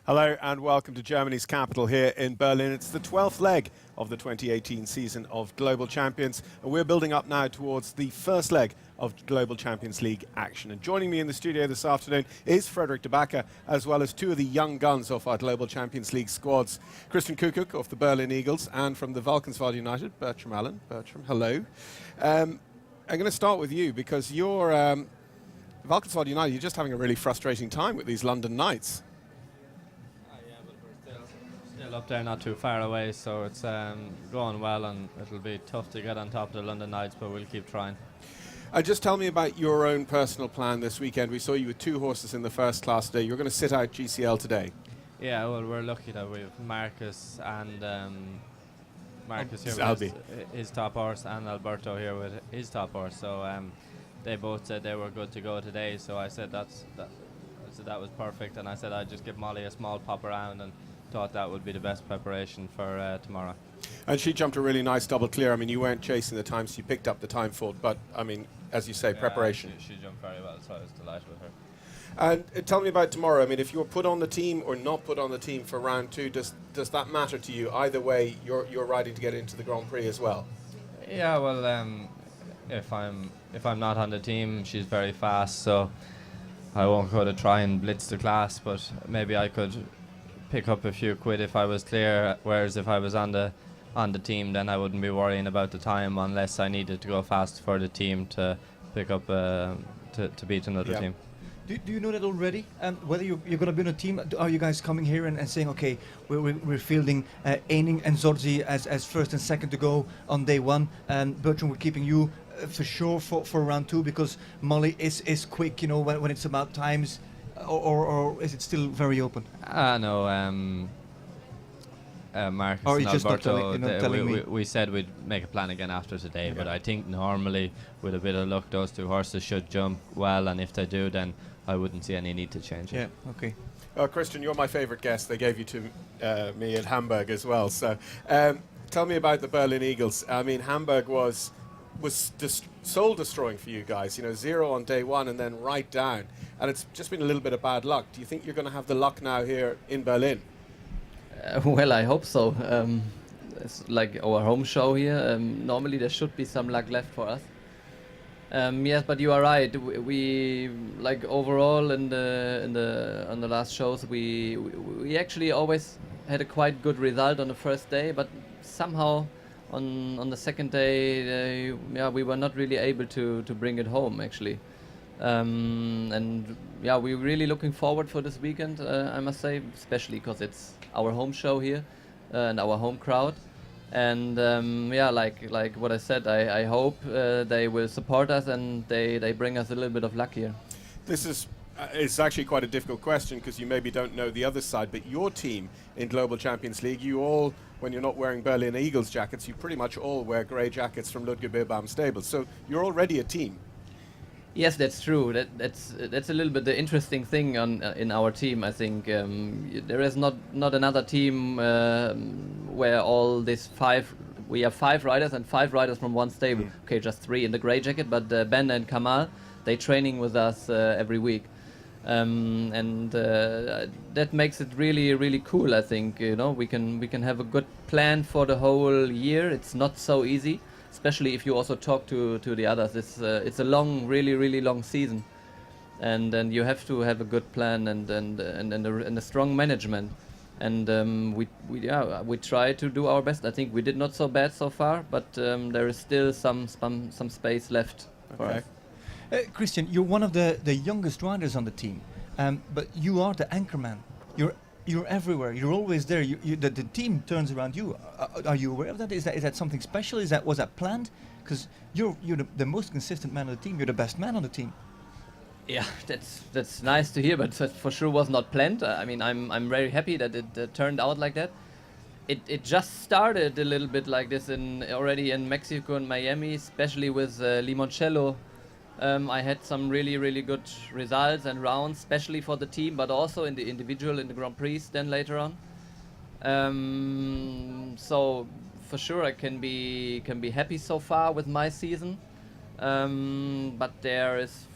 Hello and welcome to Germany's capital here in Berlin. It's the 12th leg of the 2018 season of Global Champions, and we're building up now towards the first leg of Global Champions League action. And joining me in the studio this afternoon is Frederik de Backer, as well as two of the young guns of our Global Champions League squads, Christian Kukuk of the Berlin Eagles and from the Valkenswaard United, Bertram Allen. Bertram, hello. I'm going to start with you because you're Valkenswaard United, you're just having a really frustrating time with these London Knights. Still up there, not too far away, so it's going well, and it'll be tough to get on top of the London Knights, but we'll keep trying. And just tell me about your own personal plan this weekend. We saw you with two horses in the first class today. You're going to sit out GCL today. Yeah, well, we're lucky that we have Marcus and Marcus here with his top horse, and Alberto here with his top horse. So they both said they were good to go today. So I said that was perfect, and I said I'd just give Molly a small pop around, and thought that would be the best preparation for tomorrow. And she jumped a really nice double clear. I mean, you weren't chasing the time, so you picked up the time fault. But, I mean, as you say, preparation. She jumped very well, so I was delighted with her. And tell me about tomorrow. I mean, if you're put on the team or not put on the team for round two, does that matter to you? Either way, you're riding to get into the Grand Prix as well. Yeah, well, if I'm not on the team, she's very fast, so I won't go to try and blitz the class, but maybe I could pick up a few quid if I was clear, whereas if I was on the team, then I wouldn't be worrying about the time unless I needed to go fast for the team to pick up to beat another team. Do you know that already? Whether you're going to be on a team, are you guys coming here and saying, okay, we're fielding Eining and Zorzi as first and second to go on day one, and Bertram, we're keeping you for sure for round two because Molly is quick, you know, when it's about times. Or is it still very open? No, Marcus or and just Alberto, we said we'd make a plan again after today, okay. But I think normally, with a bit of luck, those two horses should jump well, and if they do, then I wouldn't see any need to change it. Yeah, okay. Christian, you're my favourite guest. They gave you to me at Hamburg as well. So tell me about the Berlin Eagles. I mean, Hamburg was soul-destroying for you guys. You know, 0 on day one and then right down. And it's just been a little bit of bad luck. Do you think you're going to have the luck now here in Berlin? Well, I hope so. It's like our home show here. Normally there should be some luck left for us. Yes, but you are right. We like overall on the last shows we actually always had a quite good result on the first day, but somehow on the second day we were not really able to bring it home actually. And yeah, we're really looking forward for this weekend, I must say, especially because it's our home show here and our home crowd. And yeah, like what I said, I hope they will support us and they bring us a little bit of luck here. This is it's actually quite a difficult question because you maybe don't know the other side, but your team in Global Champions League, you all, when you're not wearing Berlin Eagles jackets, you pretty much all wear grey jackets from Ludger Beerbaum Stables. So you're already a team. Yes, that's true. That's a little bit the interesting thing in our team. I think there is not another team where all these five. We have 5 riders and 5 riders from one stable. Okay, just 3 in the grey jacket, but Ben and Kamal, they training with us every week, and that makes it really really cool. I think we can have a good plan for the whole year. It's not so easy. Especially if you also talk to the others, it's a long, really long season, and you have to have a good plan and a strong management, and we try to do our best. I think we did not so bad so far, but there is still some space left for us. Christian, you're one of the youngest riders on the team, but you are the anchorman. You're everywhere. You're always there. The team turns around you. Are you aware of that? Is that something special? Was that planned? Because you're the most consistent man on the team. You're the best man on the team. Yeah, that's nice to hear, but that for sure was not planned. I mean, I'm very happy that it turned out like that. It just started a little bit like this already in Mexico and Miami, especially with Limoncello. I had some really good results and rounds, especially for the team, but also in the individual in the Grand Prix then later on. So for sure I can be happy so far with my season, but there is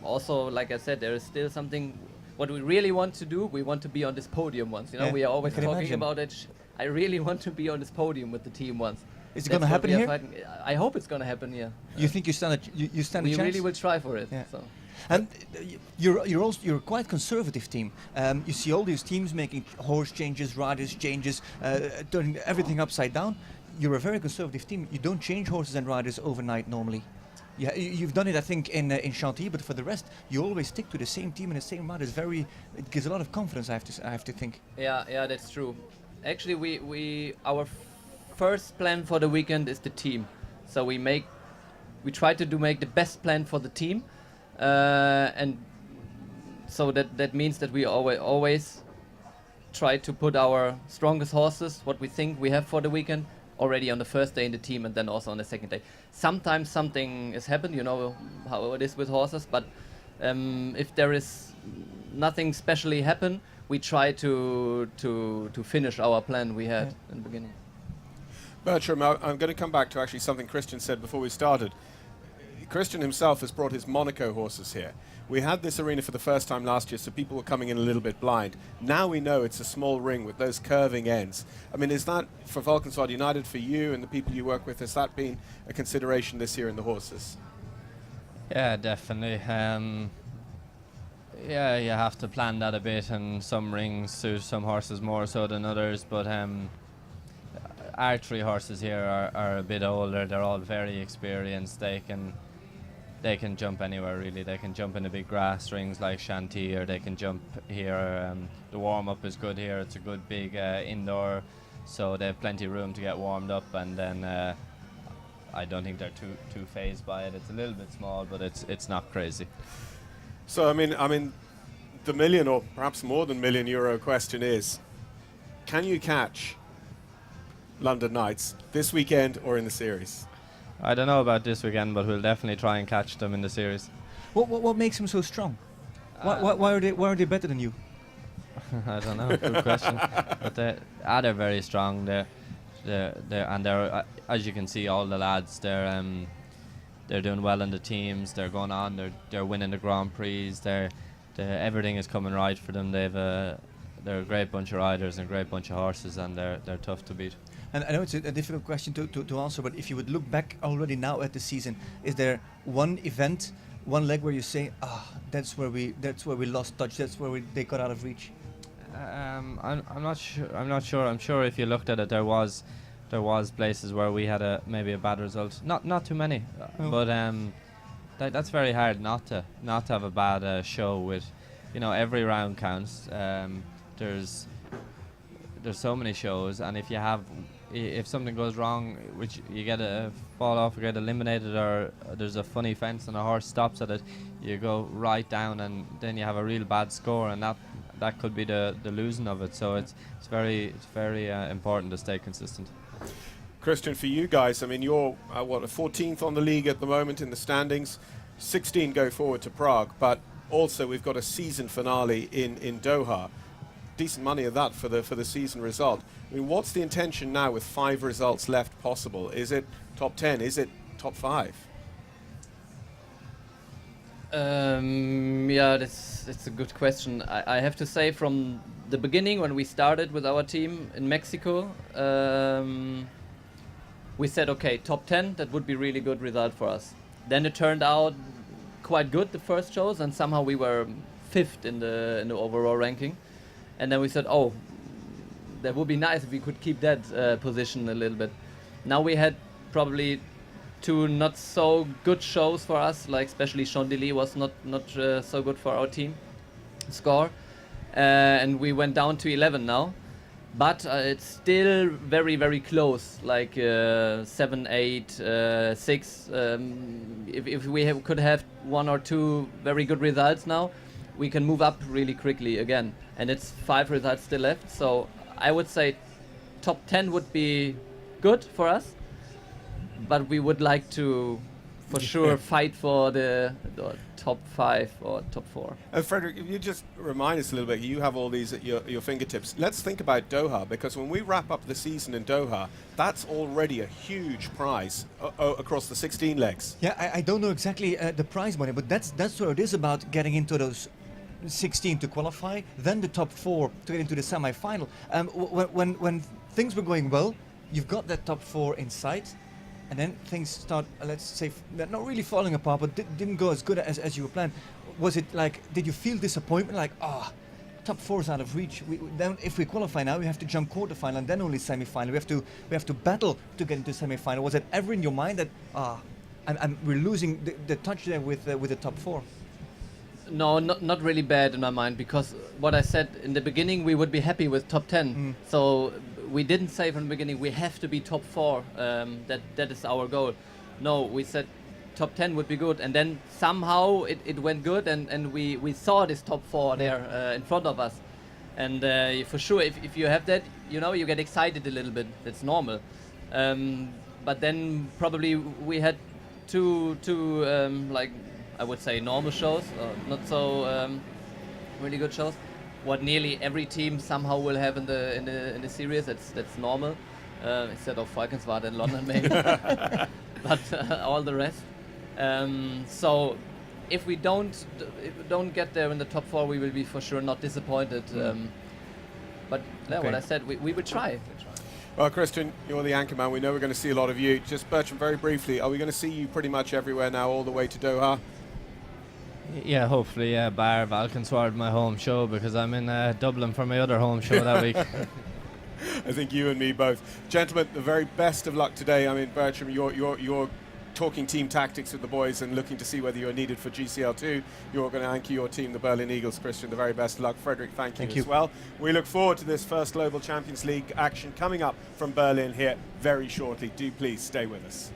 also, like I said, there is still something what we really want to do, we want to be on this podium once. You know, Yeah, we are always can talking imagine. about it. I really want to be on this podium with the team once. Is it That's going to what happen we are here? fighting. I hope it's going to happen here. You think you stand you stand a We chance? really will try for it. Yeah. So. And you're a quite conservative team. You see all these teams making horse changes, riders changes, turning everything upside down. You're a very conservative team. You don't change horses and riders overnight normally. Yeah, you've done it, I think, in Chantilly, but for the rest, you always stick to the same team and the same riders. It gives a lot of confidence. I have to think. Yeah, that's true. Actually, our first plan for the weekend is the team. So we try to make the best plan for the team, and so that means that we always try to put our strongest horses, what we think we have for the weekend, already on the first day in the team, and then also on the second day. Sometimes something has happened, you know how it is with horses, but if there is nothing specially happen, we try to finish our plan we had in the beginning. Bertram, I'm going to come back to actually something Christian said before we started. Christian himself has brought his Monaco horses here. We had this arena for the first time last year, so people were coming in a little bit blind. Now we know it's a small ring with those curving ends. I mean, is that, for Valkenswaard United, for you and the people you work with, has that been a consideration this year in the horses? Yeah, definitely. Yeah, you have to plan that a bit, and some rings suit some horses more so than others, but archery horses here are a bit older. They're all very experienced. They can jump anywhere really. They can jump in the big grass rings like Chantilly, or they can jump here. The warm-up is good here. It's a good big indoor, so they have plenty of room to get warmed up, and then I don't think they're too phased by it. It's a little bit small, but it's not crazy. So, I mean, the million or perhaps more than €1 million question is, can you catch London Knights this weekend or in the series? I don't know about this weekend, but we'll definitely try and catch them in the series. What makes them so strong? Why are they better than you? I don't know. Good question. But they're very strong. They're as you can see, all the lads. They're doing well in the teams. They're going on. They're winning the Grand Prix. Everything is coming right for them. They're a great bunch of riders and a great bunch of horses, and they're tough to beat. And I know it's a difficult question to answer, but if you would look back already now at the season, is there one event, one leg where you say, that's where we lost touch, that's where they got out of reach? I'm not sure. I'm sure if you looked at it, there was places where we had maybe a bad result. Not too many, but that's very hard not to have a bad show. With, you know, every round counts. There's so many shows, and if something goes wrong, which you get a fall off or get eliminated, or there's a funny fence and a horse stops at it, you go right down, and then you have a real bad score, and that could be the losing of it. So it's very important to stay consistent. Christian, for you guys, I mean, you're 14th on the league at the moment in the standings. 16 go forward to Prague, but also we've got a season finale in Doha. Decent money of that for the season result. I mean, what's the intention now with 5 results left possible? Is it top 10? Is it top 5? Yeah, that's a good question. I have to say, from the beginning when we started with our team in Mexico, we said, okay, top 10, that would be really good result for us. Then it turned out quite good, the first shows, and somehow we were 5th in the overall ranking. And then we said, that would be nice if we could keep that position a little bit. Now we had probably 2 not so good shows for us, like especially Chantilly was not so good for our team score. And we went down to 11 now. But it's still very, very close, like 7, 8, 6. If we could have 1 or 2 very good results now, we can move up really quickly again. And it's 5 results still left, so I would say top 10 would be good for us, but we would like to, for sure, fight for the top 5 or top 4. Frederick, if you just remind us a little bit, you have all these at your fingertips. Let's think about Doha, because when we wrap up the season in Doha, that's already a huge prize across the 16 legs. Yeah, I don't know exactly the prize money, but that's what it is about, getting into those 16 to qualify, then the top 4 to get into the semi-final. When things were going well, you've got that top 4 in sight, and then things start, let's say, they're not really falling apart, but didn't go as good as you were planned. Was it like, did you feel disappointment, like, top 4 is out of reach? Then if we qualify now, we have to jump quarterfinal and then only semi-final. We have to battle to get into semi-final. Was it ever in your mind that we're losing the touch there with the top 4? No, not really bad in my mind, because what I said in the beginning, we would be happy with top 10. So we didn't say from the beginning we have to be top 4. That is our goal. No, we said top 10 would be good, and then somehow it went good, and we saw this top 4 there in front of us. And for sure, if you have that, you get excited a little bit. That's normal. But then probably we had two like, I would say, normal shows, not so really good shows. What nearly every team somehow will have in the series. That's normal, except of Valkenswaard and London maybe, but all the rest. So if we don't get there in the top 4, we will be for sure not disappointed. But yeah, what I said, we will try. Well, Christian, you're the anchor man. We know we're going to see a lot of you. Just Bertram, very briefly, are we going to see you pretty much everywhere now, all the way to Doha? Yeah, hopefully, bar Valkenswaard, my home show, because I'm in Dublin for my other home show that week. I think you and me both. Gentlemen, the very best of luck today. I mean, Bertram, you're talking team tactics with the boys and looking to see whether you're needed for GCL2. You're going to anchor your team, the Berlin Eagles. Christian, the very best of luck. Frederick, thank you as well. We look forward to this first Global Champions League action coming up from Berlin here very shortly. Do please stay with us.